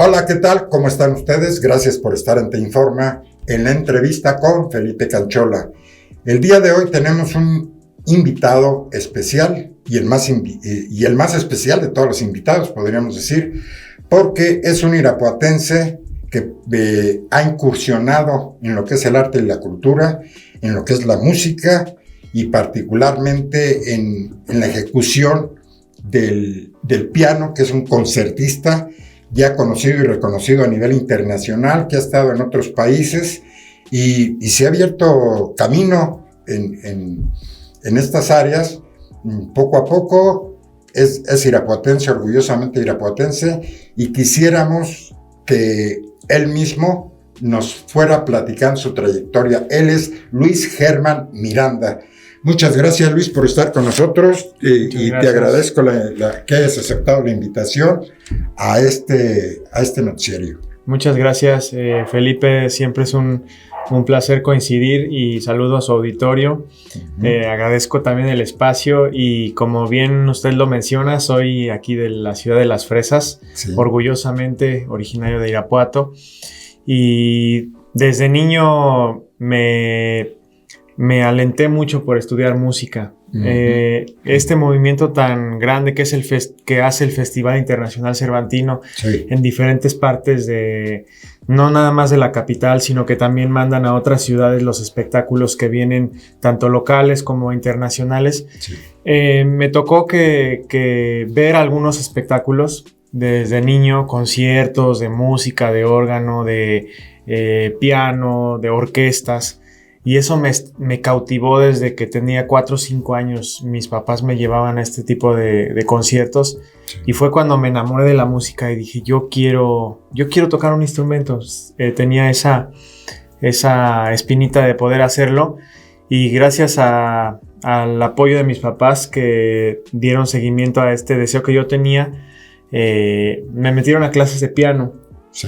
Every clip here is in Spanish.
Hola, ¿qué tal? ¿Cómo están ustedes? Gracias por estar en Te Informa en la entrevista con Felipe Canchola. El día de hoy tenemos un invitado especial y el más especial de todos los invitados, podríamos decir, porque es un irapuatense que ha incursionado en lo que es el arte y la cultura, en lo que es la música y particularmente en la ejecución del piano, que es un concertista ya conocido y reconocido a nivel internacional, que ha estado en otros países y se ha abierto camino en estas áreas. Poco a poco es irapuatense, orgullosamente irapuatense, y quisiéramos que él mismo nos fuera platicando su trayectoria. Él es Luis Germán Miranda. Muchas gracias, Luis, por estar con nosotros y te agradezco que hayas aceptado la invitación a este noticiario. Muchas gracias, Felipe. Siempre es un placer coincidir y saludo a su auditorio. Agradezco también el espacio y como bien usted lo menciona, soy aquí de la ciudad de Las Fresas, sí, orgullosamente originario de Irapuato. Y desde niño me alenté mucho por estudiar música. Este movimiento tan grande que es que hace el Festival Internacional Cervantino, sí, en diferentes partes no nada más de la capital, sino que también mandan a otras ciudades los espectáculos que vienen, tanto locales como internacionales. Sí. Me tocó que ver algunos espectáculos desde niño, conciertos de música, de órgano, de piano, de orquestas. Y eso me cautivó desde que tenía 4 o 5 años. Mis papás me llevaban a este tipo de conciertos. Sí. Y fue cuando me enamoré de la música y dije, yo quiero tocar un instrumento. Tenía esa espinita de poder hacerlo. Y gracias al apoyo de mis papás que dieron seguimiento a este deseo que yo tenía, me metieron a clases de piano. Sí.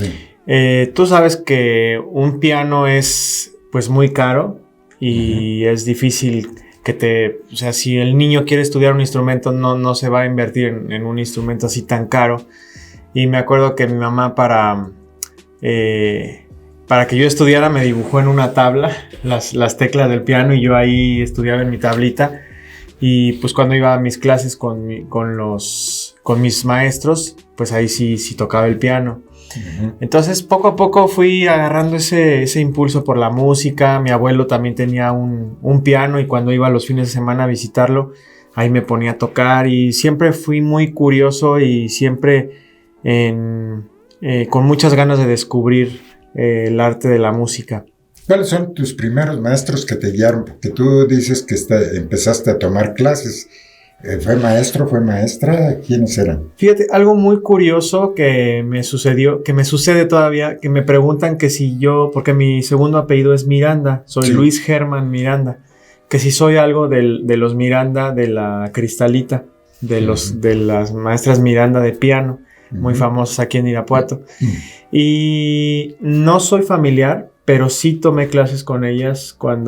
Tú sabes que un piano es pues muy caro y es difícil o sea, si el niño quiere estudiar un instrumento, no se va a invertir en un instrumento así tan caro. Y me acuerdo que mi mamá para que yo estudiara me dibujó en una tabla las teclas del piano y yo ahí estudiaba en mi tablita. Y pues cuando iba a mis clases con mis maestros, pues ahí sí tocaba el piano. Entonces poco a poco fui agarrando ese impulso por la música. Mi abuelo también tenía un piano y cuando iba los fines de semana a visitarlo, ahí me ponía a tocar y siempre fui muy curioso y siempre con muchas ganas de descubrir el arte de la música. ¿Cuáles son tus primeros maestros que te guiaron? Porque tú dices que empezaste a tomar clases. ¿Fue maestro, fue maestra? ¿Quiénes eran? Fíjate, algo muy curioso que me sucede todavía, que me preguntan que si porque mi segundo apellido es Miranda, soy sí, Luis Germán Miranda, que si soy algo de los Miranda de la Cristalita, de las maestras Miranda de piano, muy famosas aquí en Irapuato. Y no soy familiar, pero sí tomé clases con ellas con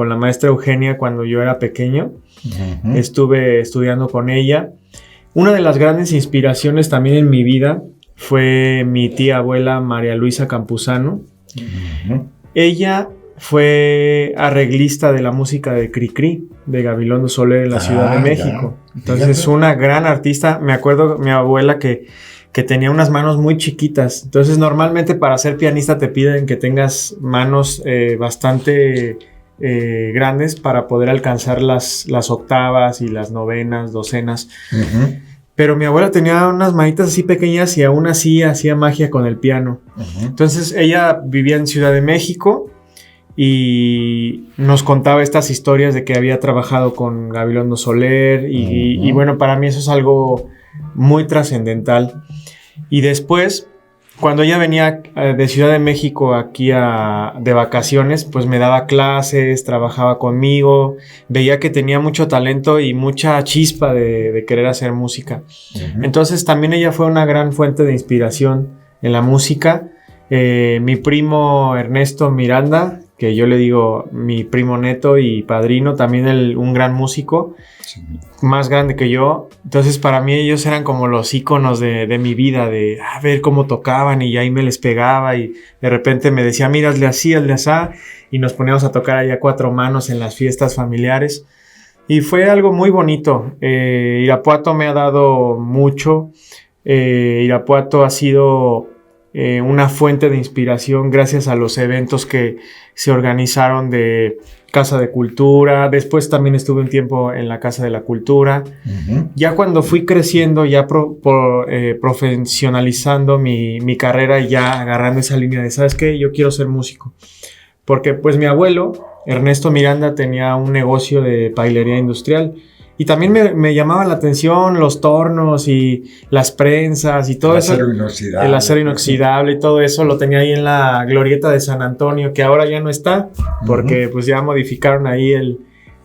la maestra Eugenia cuando yo era pequeño. Estuve estudiando con ella. Una de las grandes inspiraciones también en mi vida fue mi tía abuela María Luisa Campuzano. Ella fue arreglista de la música de Cricri, de Gabilondo Soler en la Ciudad de México. Ya. Entonces, fíjate, una gran artista. Me acuerdo mi abuela que tenía unas manos muy chiquitas. Entonces, normalmente para ser pianista te piden que tengas manos bastante grandes para poder alcanzar las octavas y las novenas, docenas. Pero mi abuela tenía unas manitas así pequeñas y aún así hacía magia con el piano. Entonces, ella vivía en Ciudad de México y nos contaba estas historias de que había trabajado con Gabilondo Soler y bueno, para mí eso es algo muy trascendental. Y después, cuando ella venía de Ciudad de México aquí de vacaciones, pues me daba clases, trabajaba conmigo, veía que tenía mucho talento y mucha chispa de querer hacer música. Entonces también ella fue una gran fuente de inspiración en la música. Mi primo Ernesto Miranda, que yo le digo mi primo neto y padrino, también un gran músico, sí, más grande que yo. Entonces para mí ellos eran como los íconos de mi vida, de a ver cómo tocaban, y ahí me les pegaba y de repente me decía, mira, hazle así, y nos poníamos a tocar ahí a 4 manos en las fiestas familiares. Y fue algo muy bonito. Irapuato me ha dado mucho. Irapuato ha sido una fuente de inspiración gracias a los eventos que se organizaron de Casa de Cultura. Después también estuve un tiempo en la Casa de la Cultura. Uh-huh. Ya cuando fui creciendo, ya profesionalizando mi carrera, y ya agarrando esa línea de, ¿sabes qué? Yo quiero ser músico. Porque pues mi abuelo, Ernesto Miranda, tenía un negocio de pailería industrial. Y también me llamaba la atención los tornos y las prensas y todo eso. El acero inoxidable y todo eso lo tenía ahí en la glorieta de San Antonio, que ahora ya no está, porque pues ya modificaron ahí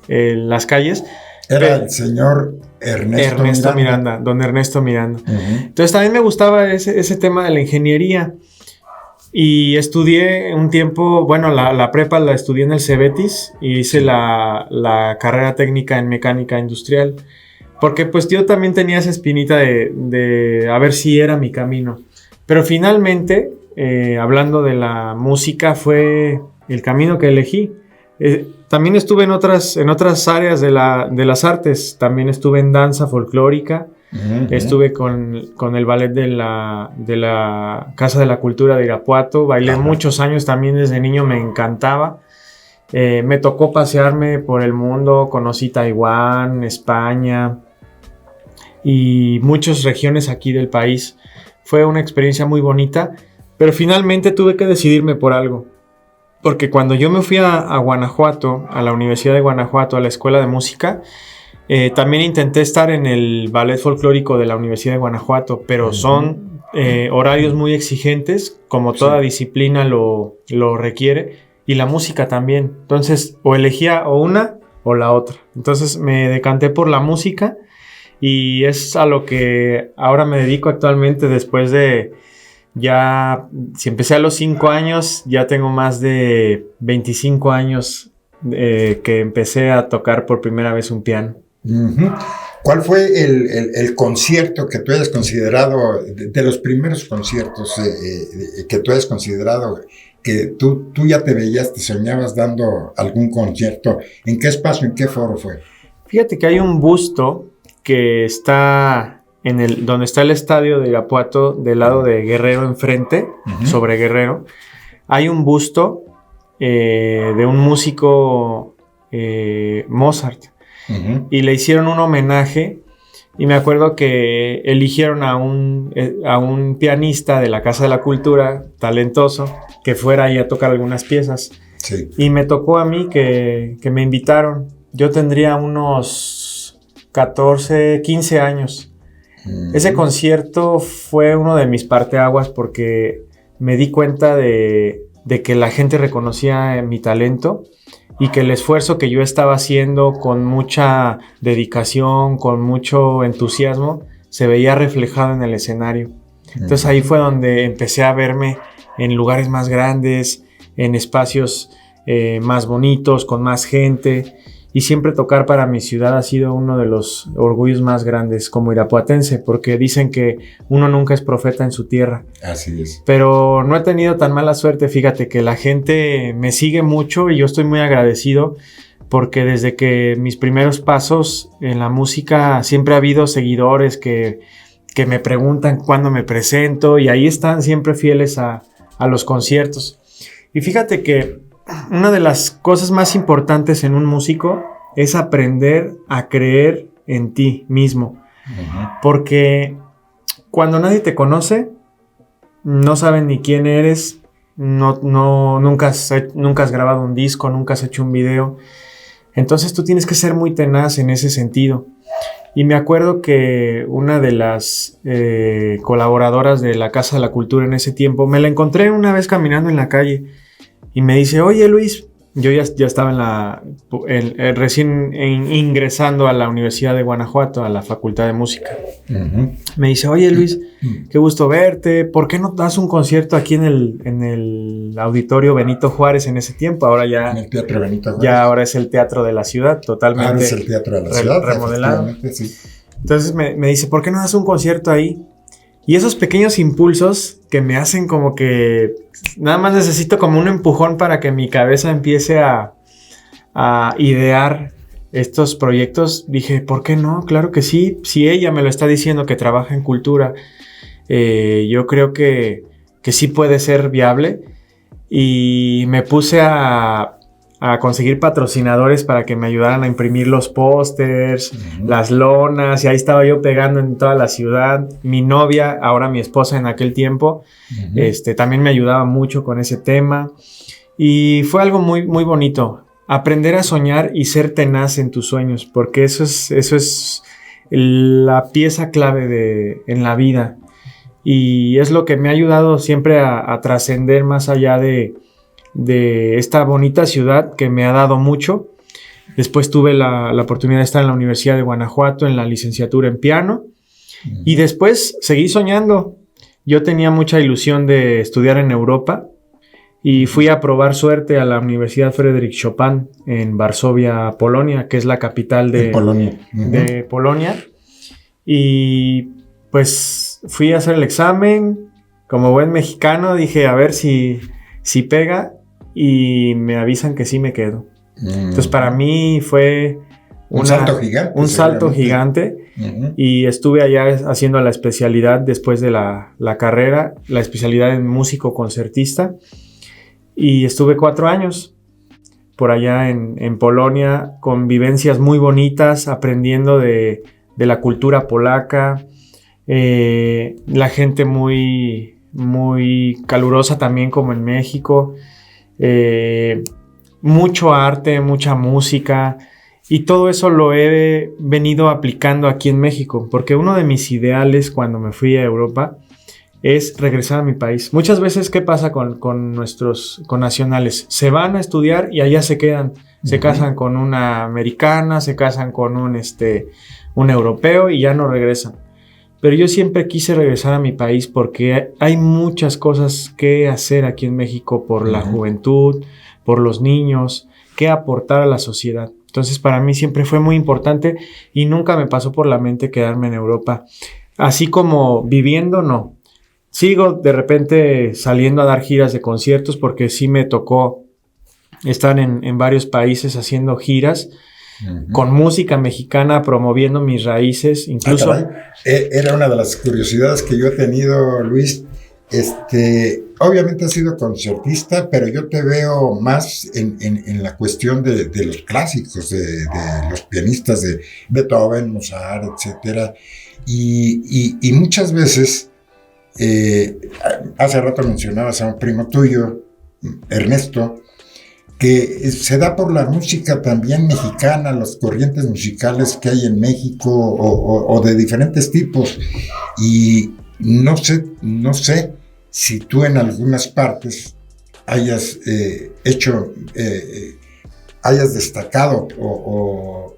las calles. Era el señor Ernesto Miranda, don Ernesto Miranda. Uh-huh. Entonces también me gustaba ese tema de la ingeniería. Y estudié un tiempo, bueno, la prepa la estudié en el Cebetis y hice la carrera técnica en mecánica industrial, porque pues yo también tenía esa espinita de a ver si era mi camino. Pero finalmente, hablando de la música, fue el camino que elegí. También estuve en otras áreas de las artes, también estuve en danza folclórica. Uh-huh. Estuve con el ballet de la Casa de la Cultura de Irapuato. Bailé muchos años también, desde niño me encantaba. Me tocó pasearme por el mundo, conocí Taiwán, España y muchas regiones aquí del país. Fue una experiencia muy bonita, pero finalmente tuve que decidirme por algo. Porque cuando yo me fui a Guanajuato, a la Universidad de Guanajuato, a la Escuela de Música, también intenté estar en el ballet folclórico de la Universidad de Guanajuato, pero son horarios muy exigentes, como toda disciplina lo requiere, y la música también. Entonces, o elegía o una o la otra. Entonces me decanté por la música, y es a lo que ahora me dedico actualmente. Después de si empecé a los 5 años, ya tengo más de 25 años que empecé a tocar por primera vez un piano. Uh-huh. ¿Cuál fue el concierto que tú hayas considerado, de los primeros conciertos que tú hayas considerado, que tú ya te veías, te soñabas dando algún concierto? ¿En qué espacio, en qué foro fue? Fíjate que hay un busto que está donde está el estadio de Irapuato, del lado de Guerrero enfrente, uh-huh, sobre Guerrero. Hay un busto de un músico Mozart. Uh-huh. Y le hicieron un homenaje, y me acuerdo que eligieron a un pianista de la Casa de la Cultura, talentoso, que fuera ahí a tocar algunas piezas. Sí. Y me tocó a mí que me invitaron. Yo tendría unos 14, 15 años. Uh-huh. Ese concierto fue uno de mis parteaguas, porque me di cuenta de que la gente reconocía mi talento, y que el esfuerzo que yo estaba haciendo con mucha dedicación, con mucho entusiasmo, se veía reflejado en el escenario. Entonces ahí fue donde empecé a verme en lugares más grandes, en espacios más bonitos, con más gente. Y siempre tocar para mi ciudad ha sido uno de los orgullos más grandes como irapuatense, porque dicen que uno nunca es profeta en su tierra. Así es. Pero no he tenido tan mala suerte. Fíjate que la gente me sigue mucho, y yo estoy muy agradecido, porque desde que mis primeros pasos en la música siempre ha habido seguidores que me preguntan cuándo me presento, y ahí están siempre fieles a los conciertos. Y fíjate que una de las cosas más importantes en un músico es aprender a creer en ti mismo. Uh-huh. Porque cuando nadie te conoce, no saben ni quién eres, nunca has grabado un disco, nunca has hecho un video. Entonces tú tienes que ser muy tenaz en ese sentido. Y me acuerdo que una de las colaboradoras de la Casa de la Cultura en ese tiempo, me la encontré una vez caminando en la calle, y me dice, oye Luis, yo ya estaba recién ingresando a la Universidad de Guanajuato, a la Facultad de Música. Uh-huh. Me dice, oye Luis, qué gusto verte, ¿por qué no das un concierto aquí en el Auditorio Benito Juárez en ese tiempo? Ahora ya... En el Teatro Benito Juárez. Ya ahora es el Teatro de la Ciudad, totalmente... Ahora es el Teatro de la Ciudad, remodelado. Sí. Entonces me dice, ¿por qué no das un concierto ahí? Y esos pequeños impulsos que me hacen como que nada más necesito como un empujón para que mi cabeza empiece a idear estos proyectos. Dije, ¿por qué no? Claro que sí. Si ella me lo está diciendo que trabaja en cultura, yo creo que sí puede ser viable. Y me puse a conseguir patrocinadores para que me ayudaran a imprimir los pósters, las lonas, y ahí estaba yo pegando en toda la ciudad. Mi novia, ahora mi esposa en aquel tiempo, también me ayudaba mucho con ese tema. Y fue algo muy, muy bonito. Aprender a soñar y ser tenaz en tus sueños, porque eso es la pieza clave en la vida. Y es lo que me ha ayudado siempre a trascender más allá de esta bonita ciudad que me ha dado mucho. Después tuve la oportunidad de estar en la Universidad de Guanajuato en la licenciatura en piano. Y después seguí soñando. Yo tenía mucha ilusión de estudiar en Europa y fui a probar suerte a la Universidad Frédéric Chopin en Varsovia, Polonia, que es la capital de Polonia. De Polonia. Y pues fui a hacer el examen. Como buen mexicano dije, a ver si pega, y me avisan que sí me quedo. Entonces para mí fue un salto gigante. Y estuve allá haciendo la especialidad después de la carrera, la especialidad en músico concertista, y estuve 4 años por allá en Polonia, con vivencias muy bonitas, aprendiendo de la cultura polaca, la gente muy, muy calurosa también como en México, mucho arte, mucha música, y todo eso lo he venido aplicando aquí en México, porque uno de mis ideales cuando me fui a Europa es regresar a mi país. Muchas veces, ¿qué pasa con nuestros connacionales? Se van a estudiar y allá se quedan, se casan con una americana, se casan con un europeo y ya no regresan. Pero yo siempre quise regresar a mi país porque hay muchas cosas que hacer aquí en México por la juventud, por los niños, que aportar a la sociedad. Entonces para mí siempre fue muy importante y nunca me pasó por la mente quedarme en Europa. Así como viviendo, no. Sigo de repente saliendo a dar giras de conciertos porque sí me tocó estar en varios países haciendo giras. Con música mexicana, promoviendo mis raíces, incluso... Era una de las curiosidades que yo he tenido, Luis. Obviamente has sido concertista, pero yo te veo más en la cuestión de los clásicos, de los pianistas de Beethoven, Mozart, etcétera. Y muchas veces, hace rato mencionabas a un primo tuyo, Ernesto, que se da por la música también mexicana, las corrientes musicales que hay en México o de diferentes tipos. Y no sé si tú en algunas partes hayas hayas destacado o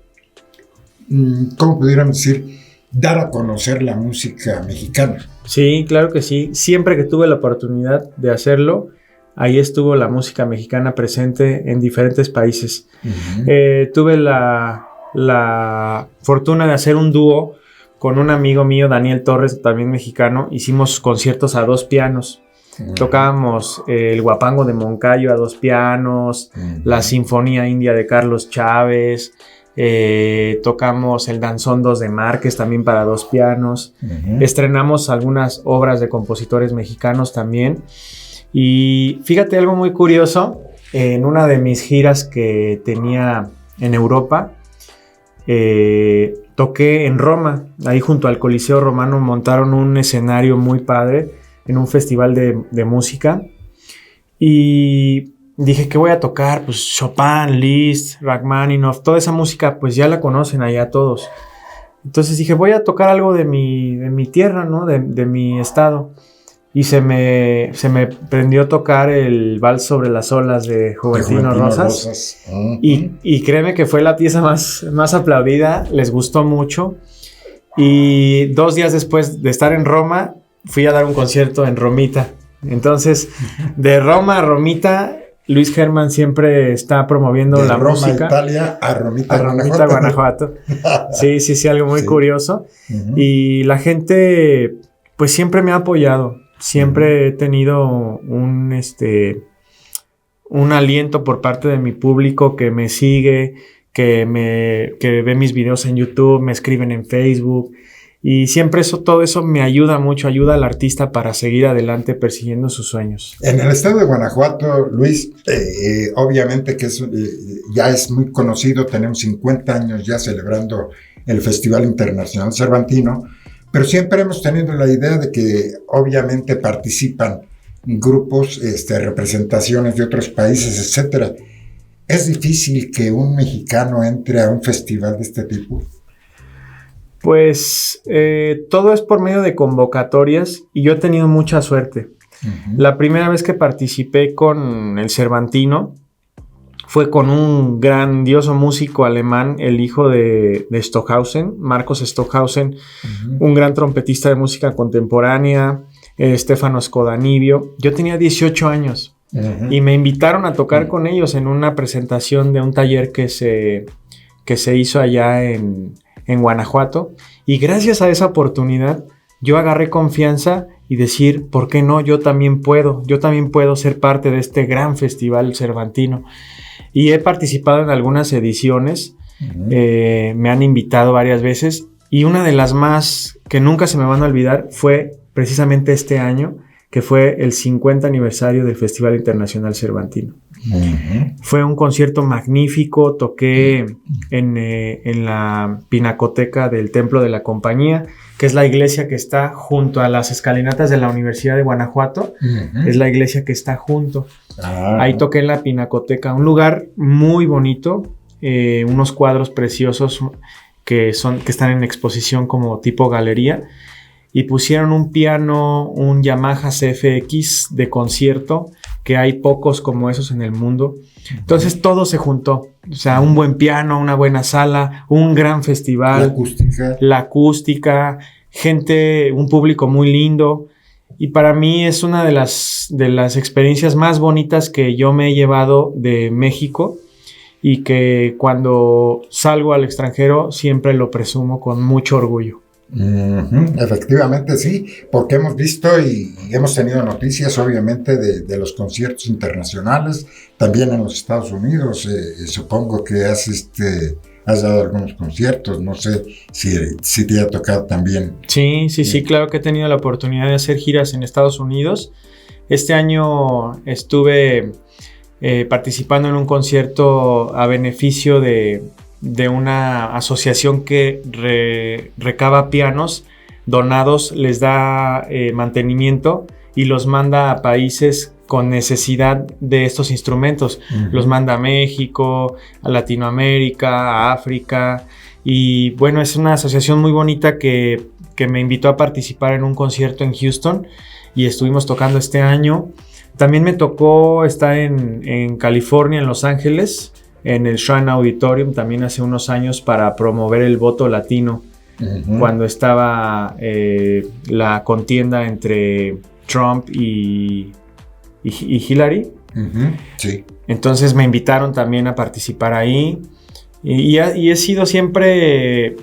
¿cómo pudiéramos decir? Dar a conocer la música mexicana. Sí, claro que sí. Siempre que tuve la oportunidad de hacerlo, ahí estuvo la música mexicana presente en diferentes países. Tuve la fortuna de hacer un dúo con un amigo mío, Daniel Torres, también mexicano. Hicimos conciertos a 2 pianos. Tocábamos el Huapango de Moncayo a 2 pianos, la Sinfonía India de Carlos Chávez, tocamos el Danzón 2 de Márquez también para 2 pianos. Estrenamos algunas obras de compositores mexicanos también. Y fíjate algo muy curioso, en una de mis giras que tenía en Europa, toqué en Roma, ahí junto al Coliseo Romano montaron un escenario muy padre en un festival de música, y dije, ¿qué voy a tocar? Pues Chopin, Liszt, Rachmaninoff, toda esa música pues ya la conocen allá todos. Entonces dije, voy a tocar algo de mi tierra, ¿no? De mi estado. y se me prendió tocar el Vals sobre las olas de Juventino Rosas. Uh-huh. Y créeme que fue la pieza más aplaudida, les gustó mucho. Y 2 días después de estar en Roma, fui a dar un concierto en Romita. Entonces, de Roma a Romita, Luis Germán siempre está promoviendo de la Roma, música. Italia, a Romita, Guanajuato. Sí, algo muy curioso. Uh-huh. Y la gente, pues siempre me ha apoyado. Siempre he tenido un aliento por parte de mi público que me sigue, que ve mis videos en YouTube, me escriben en Facebook. Y siempre todo eso me ayuda mucho, ayuda al artista para seguir adelante persiguiendo sus sueños. En el estado de Guanajuato, Luis, obviamente que ya es muy conocido, tenemos 50 años ya celebrando el Festival Internacional Cervantino, pero siempre hemos tenido la idea de que obviamente participan grupos, representaciones de otros países, etcétera. ¿Es difícil que un mexicano entre a un festival de este tipo? Pues todo es por medio de convocatorias y yo he tenido mucha suerte. Uh-huh. La primera vez que participé con el Cervantino fue con un grandioso músico alemán, el hijo de Stockhausen, Marcos Stockhausen, uh-huh. Un gran trompetista de música contemporánea, Stefano Scodanibio. Yo tenía 18 años uh-huh. y me invitaron a tocar uh-huh. con ellos en una presentación de un taller que se hizo allá en Guanajuato, y gracias a esa oportunidad yo agarré confianza y decir, ¿por qué no? Yo también puedo ser parte de este gran festival cervantino, y he participado en algunas ediciones. Uh-huh. Me han invitado varias veces, y una de las más que nunca se me van a olvidar fue precisamente este año, que fue el 50 aniversario del Festival Internacional Cervantino. Uh-huh. Fue un concierto magnífico, toqué en la pinacoteca del Templo de la Compañía, que es la iglesia que está junto a las escalinatas de la Universidad de Guanajuato. Uh-huh. Es la iglesia que está junto. Uh-huh. Ahí toqué en la pinacoteca, un lugar muy bonito, unos cuadros preciosos que están en exposición como tipo galería. Y pusieron un piano, un Yamaha CFX de concierto, que hay pocos como esos en el mundo. Entonces todo se juntó. O sea, un buen piano, una buena sala, un gran festival. La acústica, gente, un público muy lindo. Y para mí es una de las experiencias más bonitas que yo me he llevado de México, y que cuando salgo al extranjero siempre lo presumo con mucho orgullo. Uh-huh. Efectivamente sí, porque hemos visto y hemos tenido noticias obviamente de los conciertos internacionales, también en los Estados Unidos. Supongo que has dado algunos conciertos, no sé si te ha tocado también. Sí, claro que he tenido la oportunidad de hacer giras en Estados Unidos. Este año estuve participando en un concierto a beneficio de una asociación que recaba pianos donados, les da mantenimiento y los manda a países con necesidad de estos instrumentos. Uh-huh. Los manda a México, a Latinoamérica, a África. Y bueno, es una asociación muy bonita que me invitó a participar en un concierto en Houston, y estuvimos tocando este año. También me tocó estar en California, en Los Ángeles, en el Shrine Auditorium, también hace unos años, para promover el voto latino. Uh-huh. Cuando estaba la contienda entre Trump y Hillary. Uh-huh. Sí. Entonces me invitaron también a participar ahí, y he sido siempre,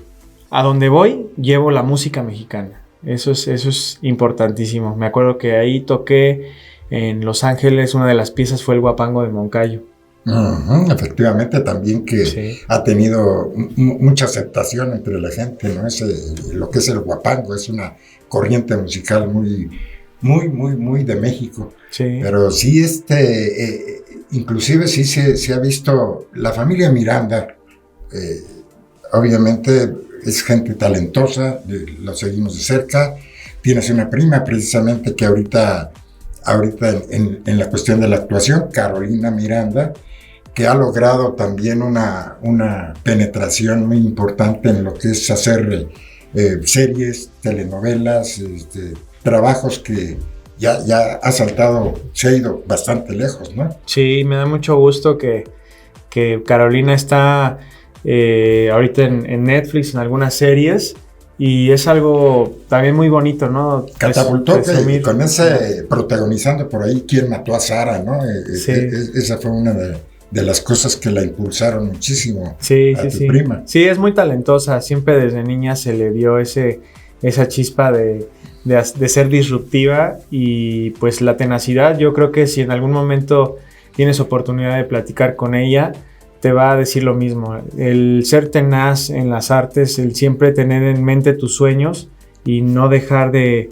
a donde voy, llevo la música mexicana. Eso es importantísimo. Me acuerdo que ahí toqué en Los Ángeles, una de las piezas fue el Guapango de Moncayo. Uh-huh, efectivamente, también que sí. Ha tenido mucha aceptación entre la gente, ¿no? Lo que es el guapango es una corriente musical muy, muy, muy, muy de México. Sí. Pero sí, inclusive sí se ha visto la familia Miranda, obviamente es gente talentosa, lo seguimos de cerca. Tienes una prima precisamente que ahorita en la cuestión de la actuación, Carolina Miranda, que ha logrado también una penetración muy importante en lo que es hacer series, telenovelas, trabajos que ya ha saltado, se ha ido bastante lejos, ¿no? Sí, me da mucho gusto que Carolina está ahorita en Netflix, en algunas series, y es algo también muy bonito, ¿no? Catapultó que con ese protagonizando por ahí ¿Quién mató a Sara?, ¿no? Sí. Esa fue una de las cosas que la impulsaron muchísimo a tu prima. Sí, es muy talentosa, siempre desde niña se le dio esa chispa de ser disruptiva, y pues la tenacidad. Yo creo que si en algún momento tienes oportunidad de platicar con ella, te va a decir lo mismo. El ser tenaz en las artes, el siempre tener en mente tus sueños y no dejar de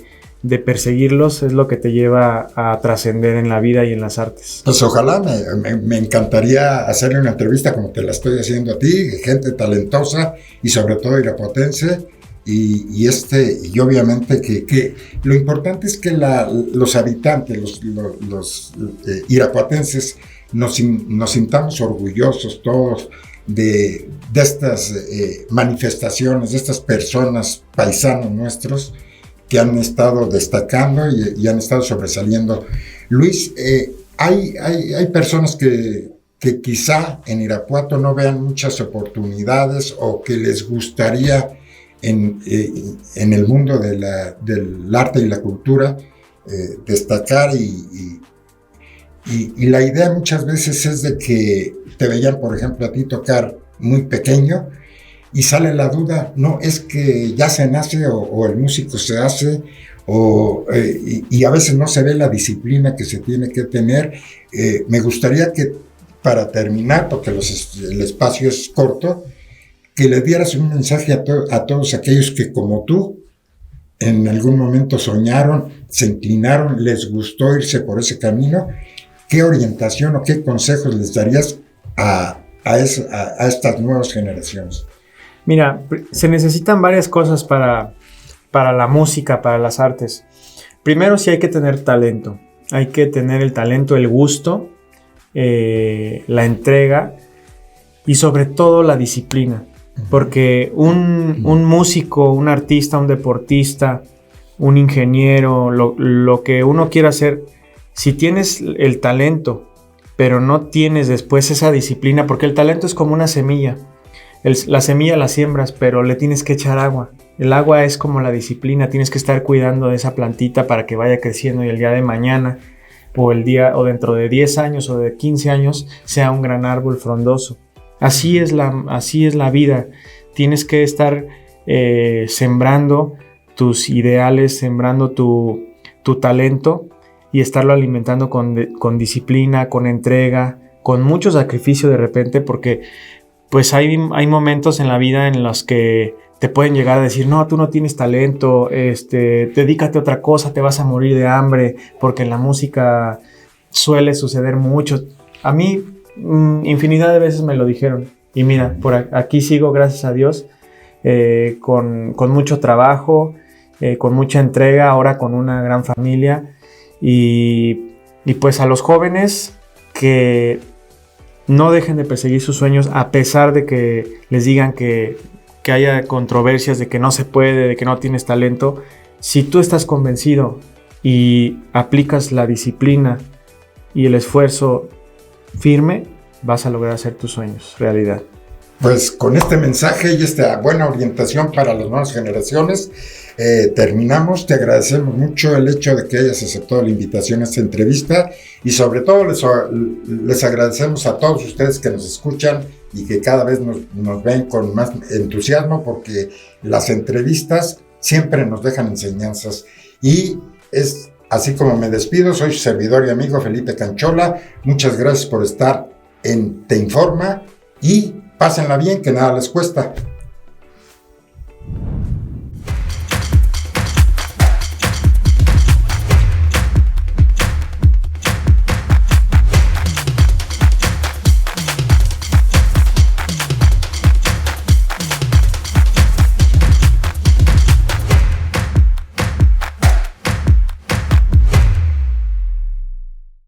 perseguirlos, es lo que te lleva a trascender en la vida y en las artes. Pues ojalá, me encantaría hacerle una entrevista como te la estoy haciendo a ti, gente talentosa y sobre todo irapuatense. Y obviamente que lo importante es que los habitantes, los irapuatenses, nos sintamos orgullosos todos de estas manifestaciones, de estas personas, paisanos nuestros, que han estado destacando y han estado sobresaliendo. Luis, hay personas que quizá en Irapuato no vean muchas oportunidades o que les gustaría en el mundo del arte y la cultura destacar, y la idea muchas veces es de que te veían, por ejemplo, a ti tocar muy pequeño y sale la duda, no, es que ya se nace o el músico se hace, y a veces no se ve la disciplina que se tiene que tener. Me gustaría que, para terminar, porque el espacio es corto, que le dieras un mensaje a todos aquellos que, como tú, en algún momento soñaron, se inclinaron, les gustó irse por ese camino. ¿Qué orientación o qué consejos les darías a estas nuevas generaciones? Mira, se necesitan varias cosas para la música, para las artes. Primero, sí hay que tener talento. Hay que tener el talento, el gusto, la entrega y sobre todo la disciplina. Porque un músico, un artista, un deportista, un ingeniero, lo que uno quiera hacer, si tienes el talento, pero no tienes después esa disciplina, porque el talento es como una semilla. La semilla la siembras, pero le tienes que echar agua. El agua es como la disciplina, tienes que estar cuidando de esa plantita para que vaya creciendo y el día de mañana, o dentro de 10 años o de 15 años, sea un gran árbol frondoso. Así es la vida. Tienes que estar sembrando tus ideales, sembrando tu talento y estarlo alimentando con disciplina, con entrega, con mucho sacrificio de repente, porque pues hay momentos en la vida en los que te pueden llegar a decir, no, tú no tienes talento, dedícate a otra cosa, te vas a morir de hambre, porque en la música suele suceder mucho. A mí infinidad de veces me lo dijeron, y mira, por aquí sigo, gracias a Dios, con mucho trabajo, con mucha entrega, ahora con una gran familia, y pues a los jóvenes que no dejen de perseguir sus sueños a pesar de que les digan que haya controversias, de que no se puede, de que no tienes talento. Si tú estás convencido y aplicas la disciplina y el esfuerzo firme, vas a lograr hacer tus sueños realidad. Pues con este mensaje y esta buena orientación para las nuevas generaciones, terminamos. Te agradecemos mucho el hecho de que hayas aceptado la invitación a esta entrevista, y sobre todo les agradecemos a todos ustedes que nos escuchan y que cada vez nos ven con más entusiasmo, porque las entrevistas siempre nos dejan enseñanzas, y es así como me despido. Soy su servidor y amigo Felipe Canchola. Muchas gracias por estar en Te Informa, y pásenla bien, que nada les cuesta.